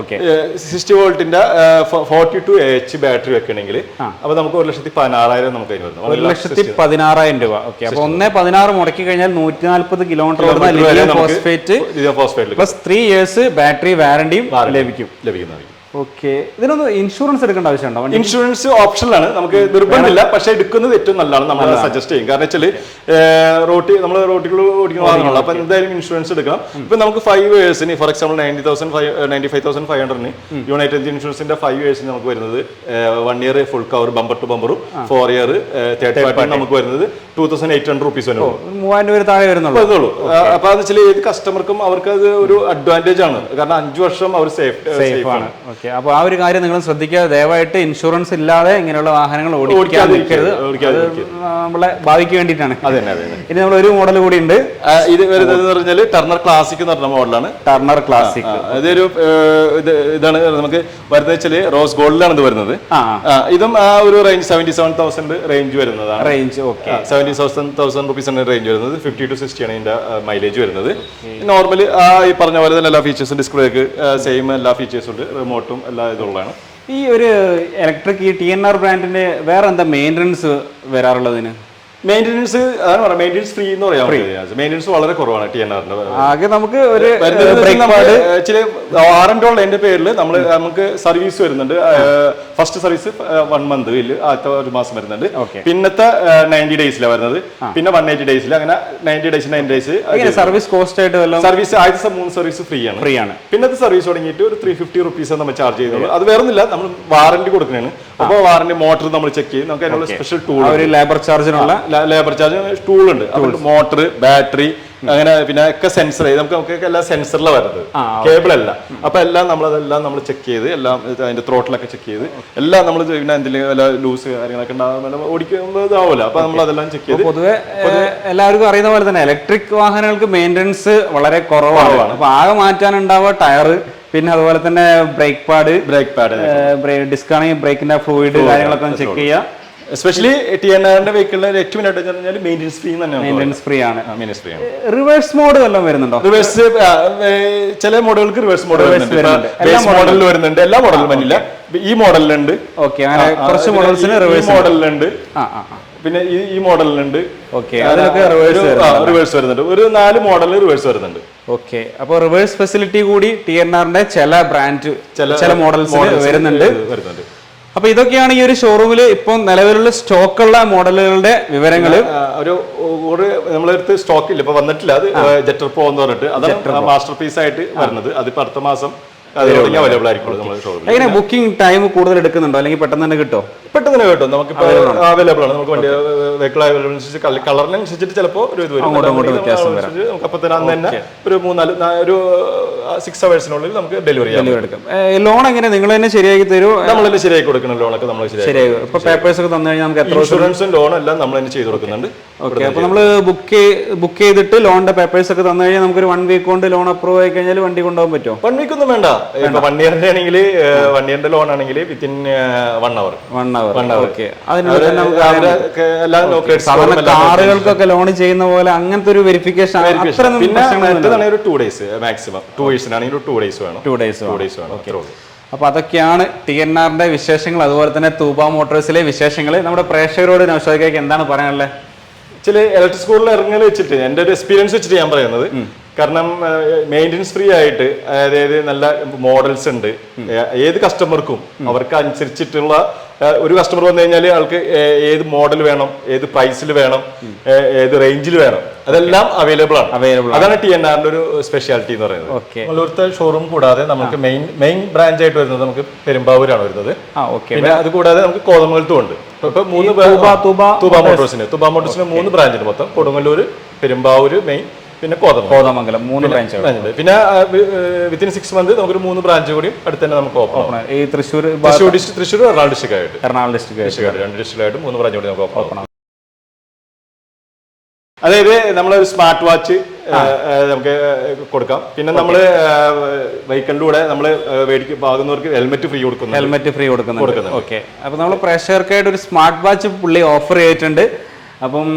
60 വോൾട്ടിന്റെ 42 AH ബാറ്ററി വെക്കണമെങ്കിൽ അപ്പൊ നമുക്ക് 1,16,000 നമുക്ക് അതിന് വരുന്നത്. 1,16,000 രൂപ. ഓക്കെ. അപ്പൊ 1.16 മുടക്കി കഴിഞ്ഞാൽ 140 kilometre lithium phosphate plus 3 years battery വാറണ്ടിയും ലഭിക്കുന്നതായിരിക്കും. ഓക്കെ. ഇതിനൊന്ന് ഇൻഷുറൻസ് എടുക്കേണ്ട ആവശ്യമുണ്ടോ? ഇൻഷുറൻസ് ഓപ്ഷണലാണ്, നമുക്ക് നിർബന്ധമില്ല. പക്ഷെ എടുക്കുന്നത് ഏറ്റവും നല്ലതാണ്, നമ്മൾ സജസ്റ്റ് ചെയ്യും. കാരണം വെച്ചാൽ നമ്മൾ റോട്ടിൽ ഓടിക്കുന്ന വാഹനങ്ങളാണ്, അപ്പൊ എന്തായാലും ഇൻഷുറൻസ് എടുക്കണം. ഇപ്പൊ നമുക്ക് 5 ഇയേഴ്സിന് ഫോർ എക്സാമ്പിൾ 95,500 യുണൈറ്റഡ് ഇൻഷുറൻസിന്റെ 5 ഇയേഴ്സിന് നമുക്ക് വരുന്നത് 1 year full cover bumper to ബമ്പറും 4 ഇയർ തേർഡ് പാർട്ടി നമുക്ക് വരുന്നത് 2,800 റുപ്പീസ് വരും. 3,000 രൂപ താഴെ വരുന്നുള്ളൂ. അപ്പൊ അത് വെച്ചാൽ ഏത് കസ്റ്റമർക്കും അവർക്ക് അത് ഒരു അഡ്വാൻറ്റേജ് ആണ്. കാരണം 5 വർഷം അവർ സേഫ് ആണ്. അപ്പൊ ആ ഒരു കാര്യം നിങ്ങൾ ശ്രദ്ധിക്കുക. ദയവായിട്ട് ഇൻഷുറൻസ് ഇല്ലാതെ ഇങ്ങനെയുള്ള വാഹനങ്ങൾ ഓടിക്കാതിരിക്കരുത്. നമ്മളെ ഭാവിക്ക് വേണ്ടിയിട്ടാണ്. ഇനി നമ്മൾ ഒരു മോഡൽ കൂടി ഉണ്ട്. ഇത് വരുന്നത് പറഞ്ഞാൽ ടർണർ ക്ലാസിക് എന്ന് പറഞ്ഞ മോഡലാണ്. ടർണർ ക്ലാസിക് ഇതൊരു ഇതാണ് നമുക്ക് വരുന്നത് വെച്ചാൽ റോസ് ഗോൾഡിലാണ് ഇത് വരുന്നത്. ഇതും ആ ഒരു റേഞ്ച് 77,000 റേഞ്ച് വരുന്നതാണ്. റേഞ്ച് 70,000 റുപ്പീസ് ആണ് റേഞ്ച് വരുന്നത്. 50 to 60 ആണ് ഇതിന്റെ മൈലേജ് വരുന്നത്. നോർമലി ഈ പറഞ്ഞ പോലെ തന്നെ എല്ലാ ഫീച്ചേഴ്സും, ഡിസ്പ്ലേക്ക് സെയിം എല്ലാ ഫീച്ചേഴ്സും ഉണ്ട്, റിമോട്ടും എല്ലാ ഇതുള്ളതാണ്. ഈ ഒരു ഇലക്ട്രിക് ഈ TNR ബ്രാൻഡിന്റെ വേറെ എന്താ മെയിൻ്റനൻസ് വരാറുള്ളതിന്? മെയിൻ്റനൻസ് അതാണ് പറയാം, മെയിൻ്റനൻസ് ഫ്രീ എന്ന് പറയാം. മെയിൻ്റനൻസ് വളരെ കുറവാണ് TNRന്റെ. ആകെ നമുക്ക് ഒരു ചില വാറന്റിയുള്ള എന്റെ പേരിൽ നമുക്ക് സർവീസ് വരുന്നുണ്ട്. ഫസ്റ്റ് സർവീസ് 1 month ആദ്യത്തെ 1 മാസം വരുന്നുണ്ട്. പിന്നത്തെ 90 ഡേയ്സിലാണ് വരുന്നത്. പിന്നെ 180 ഡേയ്സിൽ, അങ്ങനെ 90 ഡേയ്സ് 9 ഡേയ്സ് സർവീസ് കോസ്റ്റ് ആയിട്ട് സർവീസ് ആദ്യത്തെ 3 സർവീസ് ഫ്രീ ആണ്. പിന്നത്തെ സർവീസ് തുടങ്ങിയിട്ട് ഒരു 350 റുപ്പീസ് നമ്മൾ ചാർജ് ചെയ്യുന്നുള്ളൂ. അത് വേറൊന്നുമില്ല, നമ്മൾ വാറന്റി കൊടുക്കുന്നതാണ്. അപ്പോൾ വാറന്റി മോട്ടർ നമ്മൾ ചെക്ക് ചെയ്യും. നമുക്ക് അതിനുള്ള special tool, labour charge tool ഉണ്ട്. മോട്ടർ, ബാറ്ററി, അങ്ങനെ പിന്നെ ഒക്കെ സെൻസർ, നമുക്ക് എല്ലാം സെൻസറിലാണ് വരുന്നത്, കേബിൾ അല്ല. അപ്പൊ എല്ലാം നമ്മൾ ചെക്ക് ചെയ്ത് എല്ലാം അതിന്റെ ത്രോട്ടിലൊക്കെ ചെക്ക് ചെയ്ത് എല്ലാം നമ്മൾ പിന്നെ എന്തെങ്കിലും വല്ല ലൂസ് കാര്യങ്ങളൊക്കെ ഉണ്ടാകുമ്പോൾ ഓടിക്കുമ്പോൾ ഇതാവില്ല. അപ്പൊ നമ്മൾ അതെല്ലാം ചെക്ക് ചെയ്ത്. പൊതുവെ എല്ലാവർക്കും അറിയുന്ന പോലെ തന്നെ ഇലക്ട്രിക് വാഹനങ്ങൾക്ക് മെയിൻ്റനൻസ് വളരെ കുറവാണ്. അപ്പൊ ആകെ മാറ്റാനുണ്ടാവുക ടയർ, പിന്നെ അതുപോലെ തന്നെ ബ്രേക്ക് പാഡ്, ഡിസ്ക് ആണെങ്കിൽ ബ്രേക്കിന്റെ ഫ്ലൂയിഡ് കാര്യങ്ങളൊക്കെ ചെക്ക് ചെയ്യുക. എസ്പെഷ്യലി TNRന്റെ വെഹിക്കിളിന്റെ ഏറ്റവും മെയിൻ്റനൻസ് ഫ്രീ തന്നെയാണ്. മെയിൻ്റനൻസ് ഫ്രീ ആണ്. റിവേഴ്സ് മോഡ് വല്ലതും വരുന്നുണ്ടോ? റിവേഴ്സ് ചില മോഡലുകൾക്ക് റിവേഴ്സ് മോഡ് വരുന്നുണ്ട്. മോഡലിൽ വരുന്നുണ്ട്, എല്ലാ മോഡലും വന്നില്ല. ഈ മോഡലിലുണ്ട്. കുറച്ച് മോഡൽസിന് റിവേഴ്സ് മോഡലിലുണ്ട്. പിന്നെ ഈ മോഡലിലുണ്ട്. റിവേഴ്സ് വരുന്നുണ്ട്. ഒരു 4 മോഡലിൽ റിവേഴ്സ് വരുന്നുണ്ട്. ഓക്കെ. അപ്പോൾ റിവേഴ്സ് ഫെസിലിറ്റി കൂടി TNRന്റെ ചില ബ്രാൻഡ് ചില മോഡൽസ് വരുന്നുണ്ട്. അപ്പൊ ഇതൊക്കെയാണ് ഈ ഒരു ഷോറൂമിൽ ഇപ്പം നിലവിലുള്ള സ്റ്റോക്കുള്ള മോഡലുകളുടെ വിവരങ്ങൾ. ഒരു നമ്മളെടുത്ത് സ്റ്റോക്ക് ഇല്ല, ഇപ്പൊ വന്നിട്ടില്ല. അത് ജെറ്റർ പ്രോ എന്ന് പറഞ്ഞിട്ട് അതാണ് മാസ്റ്റർ പീസ് ആയിട്ട് വരുന്നത്. അതിപ്പോ അടുത്ത മാസം അവൈലബിൾ ആയിരിക്കും നമ്മുടെ ഷോറൂമിൽ. എങ്ങനെ ബുക്കിംഗ് ടൈം കൂടുതൽ എടുക്കുന്നുണ്ടോ, അല്ലെങ്കിൽ പെട്ടെന്ന് തന്നെ കിട്ടോ? പെട്ടെന്ന് തന്നെ കിട്ടും. നമുക്ക് അവൈലബിൾ ആണ്. നമുക്ക് വണ്ടി വെഹിക്കിൾ അവൈലബിൾ അനുസരിച്ച് കളറിനനുസരിച്ചിട്ട് ചിലപ്പോൾ ഒരു ഇത് വരും. നമുക്ക് അപ്പൊ തന്നെ അന്ന് തന്നെ ഒരു 6 hours നമുക്ക് ഡെലിവറി എടുക്കാം. ലോൺ എങ്ങനെ നിങ്ങൾ തന്നെ ശരിയാക്കി തരുമോ? നമ്മൾ തന്നെ ശരിയാക്കി കൊടുക്കണം. ലോണൊക്കെ നമ്മൾ ശരിയാക്കും. ഇപ്പൊ പേപ്പേഴ്സ് ഒക്കെ തന്നു കഴിഞ്ഞാൽ നമുക്ക് എത്ര ഇൻഷുറൻസും ലോണും എല്ലാം നമ്മൾ തന്നെ ചെയ്ത് കൊടുക്കുന്നുണ്ട്. ഓക്കെ. അപ്പൊ നമ്മൾ ബുക്ക് ചെയ്തിട്ട് ലോണിന്റെ പേപ്പേഴ്സ് ഒക്കെ തന്നു കഴിഞ്ഞാൽ നമുക്ക് ഒരു 1 week കൊണ്ട് ലോൺ അപ്രൂവ് ആയി കഴിഞ്ഞാൽ വണ്ടി കൊണ്ടുപോകാൻ പറ്റുമോ? 1 week ഒന്നും വേണ്ട. ഇപ്പൊ 1 yearന്റെ ആണെങ്കിൽ 1 yearന്റെ ലോൺ ആണെങ്കിൽ വിത്തിൻ 1 hour. ഓക്കെ. കാറുകൾക്കൊക്കെ ലോൺ ചെയ്യുന്ന പോലെ അങ്ങനത്തെ ഒരു വെരിഫിക്കേഷൻ. പിന്നെ 2 days മാക്സിമം. 2 years ആണെങ്കിൽ 2 days വേണം. 2 days വേണം. അപ്പോൾ അതൊക്കെയാണ് TNRന്റെ വിശേഷങ്ങൾ, അതുപോലെ തന്നെ തൂബ മോട്ടോഴ്സിലെ വിശേഷങ്ങൾ. നമ്മുടെ പ്രേക്ഷകരോട് നൗഷാദിക്ക് എന്താണ് പറയാനുള്ളത്? ചില ഇലക്ട്രിക് സ്കൂട്ടറിൽ ഇറങ്ങൽ വെച്ചിട്ട് എൻ്റെ ഒരു എക്സ്പീരിയൻസ് വെച്ചിട്ട് ഞാൻ പറയുന്നത്, കാരണം മെയിൻ്റെനൻസ് ഫ്രീ ആയിട്ട്, അതായത് നല്ല മോഡൽസ് ഉണ്ട്. ഏത് കസ്റ്റമർക്കും അവർക്ക് അനുസരിച്ചിട്ടുള്ള, ഒരു കസ്റ്റമർ വന്നു കഴിഞ്ഞാൽ ആൾക്ക് ഏത് മോഡൽ വേണം, ഏത് പ്രൈസിൽ വേണം, ഏത് റേഞ്ചിൽ വേണം, അതെല്ലാം അവൈലബിൾ ആണ്. അതാണ് TNRന്റെ ഒരു സ്പെഷ്യാലിറ്റി എന്ന് പറയുന്നത്. മംഗളൂരുത്തെ ഷോറൂം കൂടാതെ നമുക്ക് മെയിൻ ബ്രാഞ്ച് ആയിട്ട് വരുന്നത് നമുക്ക് പെരുമ്പാവൂരാണ് വരുന്നത്. പിന്നെ അത് കൂടാതെ നമുക്ക് കോതമംഗലത്തും ഉണ്ട്. ഇപ്പൊ 3 തൂബ മോട്ടോഴ്സിന് 3 ബ്രാഞ്ച് ഉണ്ട് മൊത്തം. കൊടുങ്ങല്ലൂർ, പെരുമ്പാവൂര് മെയിൻ, പിന്നെ കോതമംഗലം 3 ബ്രാഞ്ച്. പിന്നെ വിത്തിൻ 6 മന്ത് നമുക്കൊരു 3 ബ്രാഞ്ച് കൂടി അടുത്ത് തന്നെ നമുക്ക് ഓപ്പൺ. ഈ തൃശ്ശൂർ, എറണാകുളം ഡിസ്ട്രിക്ട് ആയിട്ട് 2 ഡിസ്ട്രിക്റ്റായിട്ട് 3 ബ്രാഞ്ച് കൂടി നമുക്ക് ഓപ്പൺ. അതായത് നമ്മളൊരു സ്മാർട്ട് വാച്ച് നമുക്ക് കൊടുക്കാം. പിന്നെ നമ്മൾ വെഹിക്കിളിലൂടെ നമ്മൾ വാങ്ങുന്നവർക്ക് ഹെൽമെറ്റ് ഫ്രീ കൊടുക്കുന്നുണ്ട്. ഓക്കെ, അപ്പൊ നമ്മൾ പ്രേക്ഷകർക്കായിട്ട് ഒരു സ്മാർട്ട് വാച്ച് പുള്ളി ഓഫർ ചെയ്തിട്ടുണ്ട്. അപ്പം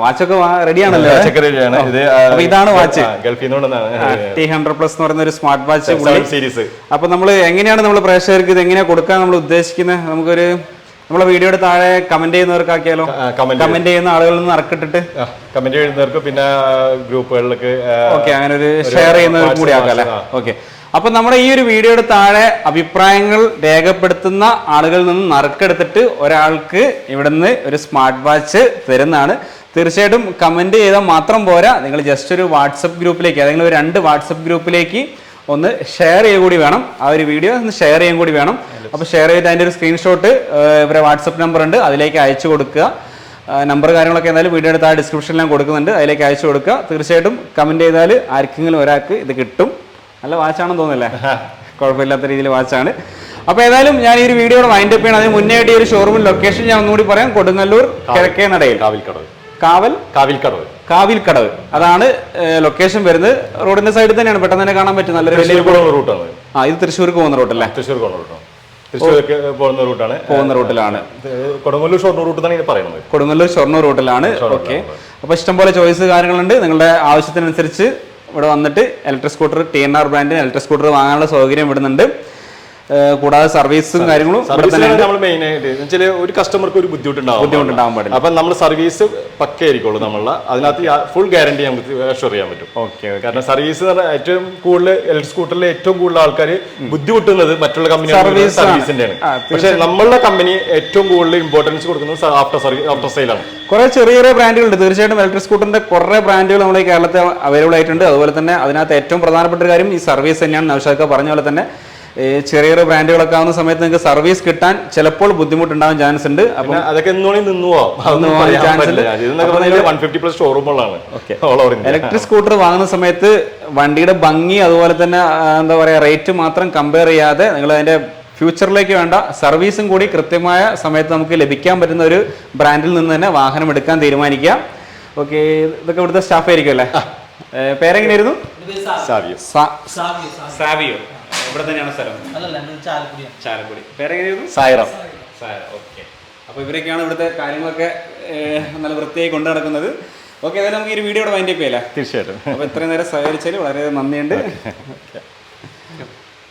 വാച്ചൊക്കെ റെഡിയാണല്ലോ? ഇതാണ് വാച്ച്, ഗൾഫിൽ നിന്ന് T100+ എന്ന് പറയുന്ന ഒരു സ്മാർട്ട് വാച്ച് സീരീസ്. അപ്പൊ നമ്മൾ എങ്ങനെയാണ് നമ്മൾ പ്രേക്ഷകർക്ക് ഇത് എങ്ങനെയാ കൊടുക്കാൻ നമ്മൾ ഉദ്ദേശിക്കുന്നത്? നമുക്കൊരു നമ്മളെ വീഡിയോയുടെ താഴെ കമന്റ് ചെയ്യുന്നവർക്ക് ആക്കിയാലോ? കമന്റ് ചെയ്യുന്ന ആളുകളിൽ നിന്ന് നറുക്കിട്ടിട്ട് കമന്റ് ചെയ്യുന്നവർക്ക്, പിന്നെ ഗ്രൂപ്പുകളിലേക്ക് ഓക്കെ, അങ്ങനെ ഒരു ഷെയർ ചെയ്യുന്നവർക്ക് കൂടി ആക്കാല്ലേ? ഓക്കെ, അപ്പൊ നമ്മുടെ ഈ ഒരു വീഡിയോയുടെ താഴെ അഭിപ്രായങ്ങൾ രേഖപ്പെടുത്തുന്ന ആളുകളിൽ നിന്ന് നറുക്കെടുത്തിട്ട് ഒരാൾക്ക് ഇവിടുന്ന് ഒരു സ്മാർട്ട് വാച്ച് തരുന്നതാണ്. തീർച്ചയായിട്ടും കമന്റ് ചെയ്താൽ മാത്രം പോരാ, നിങ്ങൾ ജസ്റ്റ് ഒരു വാട്സപ്പ് ഗ്രൂപ്പിലേക്ക്, ഏതെങ്കിലും ഒരു 2 വാട്സപ്പ് ഗ്രൂപ്പിലേക്ക് ഒന്ന് ഷെയർ ചെയ്യുക കൂടി വേണം. ആ ഒരു വീഡിയോ ഒന്ന് ഷെയർ ചെയ്യാൻ കൂടി വേണം. അപ്പോൾ ഷെയർ ചെയ്തിട്ട് അതിൻ്റെ ഒരു സ്ക്രീൻഷോട്ട് ഇവരെ വാട്സപ്പ് നമ്പർ ഉണ്ട്, അതിലേക്ക് അയച്ചു കൊടുക്കുക. നമ്പർ കാര്യങ്ങളൊക്കെ എന്തായാലും വീഡിയോയുടെ താഴെ ഡിസ്ക്രിപ്ഷനിൽ ഞാൻ കൊടുക്കുന്നുണ്ട്, അതിലേക്ക് അയച്ചു കൊടുക്കുക. തീർച്ചയായിട്ടും കമന്റ് ചെയ്താൽ ആർക്കെങ്കിലും ഒരാൾക്ക് ഇത് കിട്ടും. നല്ല വാച്ചാണെന്ന് തോന്നുന്നില്ലേ? കുഴപ്പമില്ലാത്ത രീതിയിൽ വാച്ചാണ്. അപ്പോൾ ഏതായാലും ഞാൻ ഈ ഒരു വീഡിയോയുടെ വൈൻഡ് അപ്പ് ചെയ്യണം. അതിന് മുന്നേ ആയിട്ട് ഈ ഒരു ഷോറൂമിൽ ലൊക്കേഷൻ ഞാൻ ഒന്നുകൂടി പറയാം. കൊടുങ്ങല്ലൂർ കിഴക്കേ നടയിൽ കാവിൽക്കടവ് അതാണ് ലൊക്കേഷൻ വരുന്നത്. റോഡിന്റെ സൈഡിൽ തന്നെയാണ്, പെട്ടെന്ന് തന്നെ കാണാൻ പറ്റും. നല്ലൊരു വലിയ റൂട്ടാണ്. ഇത് തൃശ്ശൂർക്ക് പോകുന്ന റൂട്ടല്ലേ? തൃശ്ശൂർക്ക് പോകുന്ന റൂട്ടിലാണ്. കൊടുങ്ങല്ലൂർ ഷൊർണൂർ റൂട്ട് എന്നാണ് പറയുന്നത്. കൊടുങ്ങല്ലൂർ ഷൊർണൂർ റൂട്ടിലാണ്. ഓക്കെ, അപ്പോൾ ഇഷ്ടംപോലെ ചോയ്സ് കാര്യങ്ങളുണ്ട്. നിങ്ങളുടെ ആവശ്യത്തിനനുസരിച്ച് ഇവിടെ വന്നിട്ട് ഇലക്ട്രിക് സ്കൂട്ടർ, TNR ബ്രാൻഡിന് ഇലക്ട്രിക് സ്കൂട്ടർ വാങ്ങാനുള്ള സൗകര്യം വിടുന്നുണ്ട്. കൂടാതെ സർവീസും കാര്യങ്ങളും നമ്മൾ മെയിൻ ആയിട്ട് ഒരു കസ്റ്റമർക്ക് ഒരു ബുദ്ധിമുട്ടുണ്ടാവാൻ പാടില്ല. അപ്പൊ നമ്മൾ സർവീസ് പക്കയായിരിക്കുള്ളൂ. നമ്മളെ അതിനകത്ത് ഫുൾ ഗ്യാരണ്ടി നമുക്ക് അഷ്വർ ചെയ്യാൻ പറ്റും. ഓക്കെ, കാരണം സർവീസ് ഏറ്റവും കൂടുതൽ ഇലക്ട്രിക് സ്കൂട്ടറിൽ ഏറ്റവും കൂടുതൽ ആൾക്കാർ ബുദ്ധിമുട്ടുന്നത് മറ്റുള്ള കമ്പനി സർവീസിന്റെയാണ്. പക്ഷെ നമ്മളുടെ കമ്പനി ഏറ്റവും കൂടുതൽ ഇമ്പോർട്ടൻസ് കൊടുക്കുന്നത് ആഫ്റ്റർ സെയിലാണ്. കുറെ ചെറിയ ചെറിയ ബ്രാൻഡുകളുണ്ട്. തീർച്ചയായിട്ടും ഇലക്ട്രിക് സ്കൂട്ടറിന്റെ കുറെ ബ്രാൻഡുകൾ നമ്മുടെ കേരളത്തിൽ അവൈലബിൾ ആയിട്ടുണ്ട്. അതുപോലെ തന്നെ അതിനകത്ത് ഏറ്റവും പ്രധാനപ്പെട്ട ഒരു കാര്യം ഈ സർവീസ് തന്നെയാണ്. നൗഷാദ് പറഞ്ഞ പോലെ തന്നെ ചെറിയ ചെറിയ ബ്രാൻഡുകളൊക്കെ ആവുന്ന സമയത്ത് നിങ്ങൾക്ക് സർവീസ് കിട്ടാൻ ചിലപ്പോൾ ബുദ്ധിമുട്ടുണ്ടാവാൻ ചാൻസ് ഉണ്ട്. അപ്പം അതൊക്കെ ഇലക്ട്രിക് സ്കൂട്ടർ വാങ്ങുന്ന സമയത്ത് വണ്ടിയുടെ ഭംഗി, അതുപോലെ തന്നെ എന്താ പറയുക, റേറ്റ് മാത്രം കമ്പയർ ചെയ്യാതെ നിങ്ങൾ അതിന്റെ ഫ്യൂച്ചറിലേക്ക് വേണ്ട സർവീസും കൂടി കൃത്യമായ സമയത്ത് നമുക്ക് ലഭിക്കാൻ പറ്റുന്ന ഒരു ബ്രാൻഡിൽ നിന്ന് തന്നെ വാഹനം എടുക്കാൻ തീരുമാനിക്കുക. ഓക്കെ, ഇതൊക്കെ ഇവിടുത്തെ സ്റ്റാഫ് ആയിരിക്കും അല്ലേ? പേരെങ്ങനെയായിരുന്നു? സാവിയോ. ഇവിടെ തന്നെയാണ് സ്ഥലം? ചാലക്കുടി. പേരെങ്ങനെയായിരുന്നു? സായറ. ഓക്കെ, അപ്പോൾ ഇവരൊക്കെയാണ് ഇവിടുത്തെ കാര്യങ്ങളൊക്കെ നല്ല വൃത്തിയായി കൊണ്ടു നടക്കുന്നത്. ഓക്കെ, അതായത് നമുക്ക് ഈ ഒരു വീഡിയോയുടെ വൈൻഡ് അപ്പ് ചെയ്യല്ലേ? തീർച്ചയായിട്ടും. അപ്പോൾ ഇത്രയും നേരം സഹകരിച്ചതിൽ വളരെ നന്ദിയുണ്ട്.